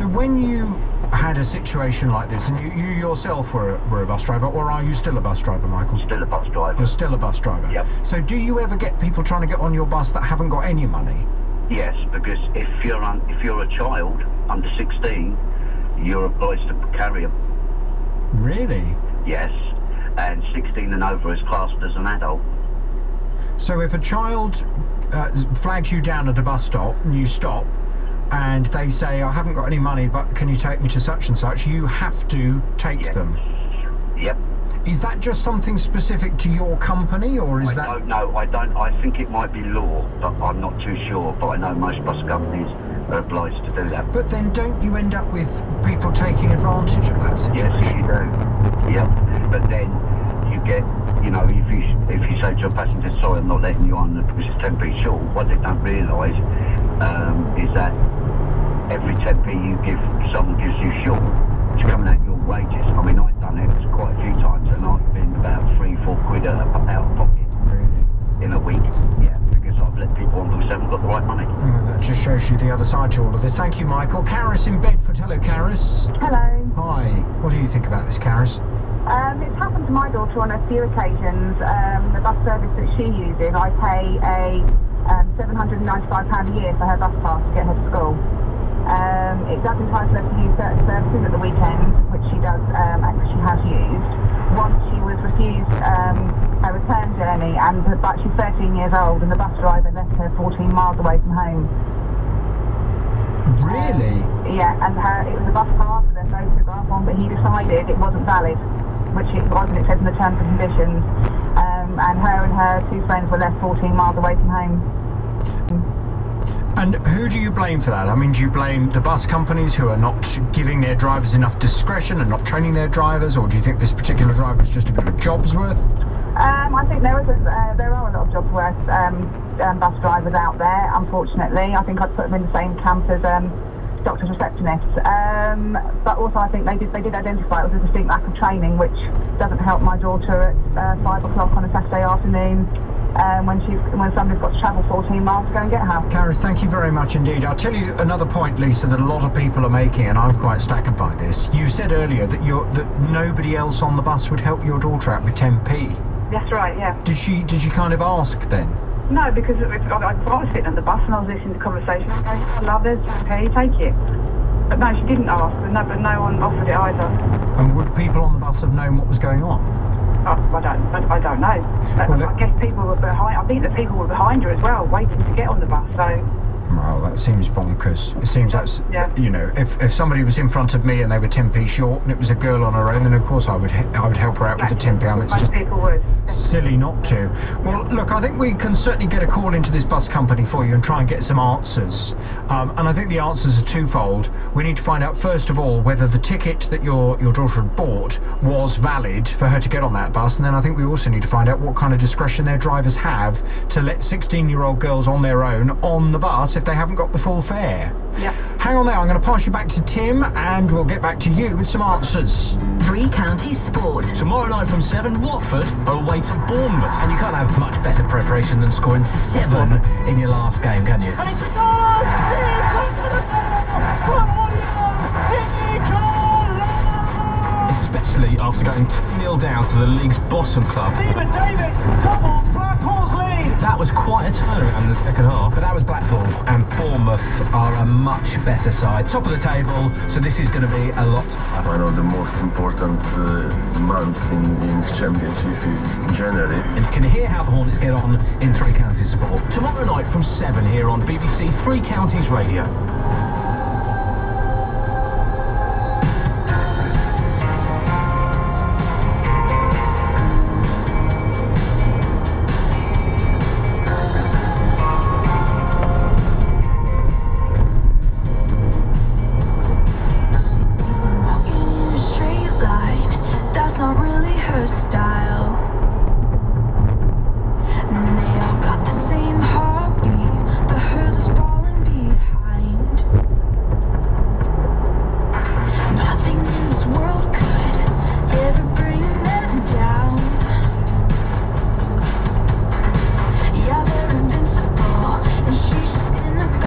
So when you had a situation like this, and you yourself were a bus driver, or are you still a bus driver, Michael? Still a bus driver. You're still a bus driver? Yep. So do you ever get people trying to get on your bus that haven't got any money? Yes, because if you're a child under 16, you're obliged to carry them. Really? Yes, and 16 and over is classed as an adult. So if a child flags you down at a bus stop and you stop and they say, I haven't got any money, but can you take me to such and such, you have to take them? Yep. Is that just something specific to your company, or is that... I don't know. I think it might be law, but I'm not too sure. But I know most bus companies are obliged to do that. But then don't you end up with people taking advantage of that situation? Yes, you do. Yep. But then you get, you know, if you say to your passenger, sorry, I'm not letting you on because it's 10p short, what they don't realise is that every 10p you give, someone gives you short, it's coming out your wages. I mean, I've done it quite a few times, and I've been about 3-4 quid out of pocket in a week. Yeah, because I've let people on who haven't got the right money. Well, that just shows you the other side to all of this. Thank you, Michael. Karis in Bedford. Hello, Karis. Hello. Hi. What do you think about this, Karis? It's happened to my daughter on a few occasions. The bus service that she uses, I pay a £795 a year for her bus pass to get her to school. It does entitle her to use certain services at the weekend, which she does, actually she has used. Once she was refused a return journey, but she's 13 years old, and the bus driver left her 14 miles away from home. Really? Yeah, and it was a bus pass with her photograph on, but he decided it wasn't valid, which it wasn't, it says in the terms and conditions. And her two friends were left 14 miles away from home. And who do you blame for that? I mean, do you blame the bus companies who are not giving their drivers enough discretion and not training their drivers, or do you think this particular driver is just a bit of a job's worth? I think there are a lot of jobs worth bus drivers out there, unfortunately. I think I'd put them in the same camp as doctors, receptionists. But also I think they did identify it was a distinct lack of training, which doesn't help my daughter at 5 o'clock on a Saturday afternoon. When somebody's got to travel 14 miles to go and get her. Karis, thank you very much indeed. I'll tell you another point, Lisa, that a lot of people are making, and I'm quite staggered by this. You said earlier that nobody else on the bus would help your daughter out with 10p. That's right, yeah. Did she kind of ask then? No, because I was sitting on the bus and I was listening to the conversation. I go, I love this, okay, take it. But no, she didn't ask, but no one offered it either. And would people on the bus have known what was going on? I don't know. I guess people were behind. I think the people were behind her as well, waiting to get on the bus. So. Well, that seems bonkers. It seems that's, you know, if somebody was in front of me and they were 10p short and it was a girl on her own, then of course I would help her out with the 10p. I mean, it's just people would. Silly not to. Well, look, I think we can certainly get a call into this bus company for you and try and get some answers. And I think the answers are twofold. We need to find out, first of all, whether the ticket that your daughter had bought was valid for her to get on that bus, and then I think we also need to find out what kind of discretion their drivers have to let 16-year-old girls on their own on the bus if they haven't got the full fare. Yeah. Hang on there, I'm going to pass you back to Tim and we'll get back to you with some answers. Three Counties Sport. Tomorrow night from 7, Watford are away to Bournemouth. And you can't have much better preparation than scoring 7 in your last game, can you? And it's a goal! It's Especially after going 2-0 down to the league's bottom club. Stephen Davis doubles Blackpool's lead. That was quite a turnaround in the second half, but that was Blackpool, and Bournemouth are a much better side. Top of the table, so this is going to be a lot tougher. One of the most important months in Championship is January. And you can hear how the Hornets get on in Three Counties Sport. Tomorrow night from 7 here on BBC Three Counties Radio. Style.